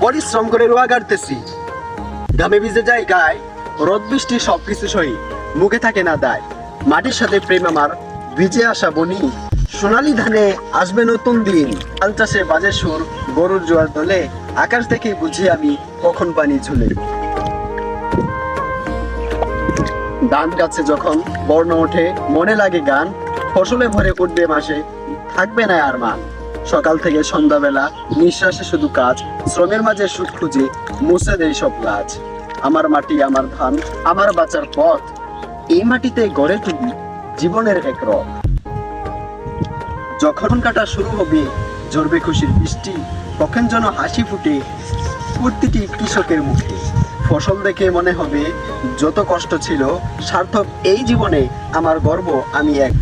পরিশ্রম করে রোয়া গাড়তেছি, ঘামে ভিজে যায় গায়ে, রোদ বৃষ্টি সবকিছু সই, মুখে থাকে না দায়। মাটির সাথে প্রেম আমার, ভিজে আসা বনি, সোনালি ধানে আসবে নতুন দিন। হাল চাষে বাজে সুর, গরুর জোয়ার দলে, আকাশ দেখে বুঝি আমি কখন পানি ঝুলে। ধান গাছে যখন বর্ণ ওঠে, মনে লাগে গান, ফসলে ভরে উঠবে মাসে, থাকবে না আর মান। সকাল থেকে সন্ধ্যাবেলা নিঃশ্বাসে শুধু কাজ, শ্রমের মাঝে সুখ খুঁজে মুছে দেয় সব লাজ। আমার মাটি, আমার ধান, আমার বাঁচার পথ, এই মাটিতে গড়ে তুলি জীবনের এক রথ। যখন কাটা শুরু হবে, ঝরবে খুশির বৃষ্টি, তখন যেন হাসি ফুটে প্রতিটি কৃষকের মুখে। ফসল দেখে মনে হবে যত কষ্ট ছিল সার্থক এই জীবনে, আমার গর্ব আমি এক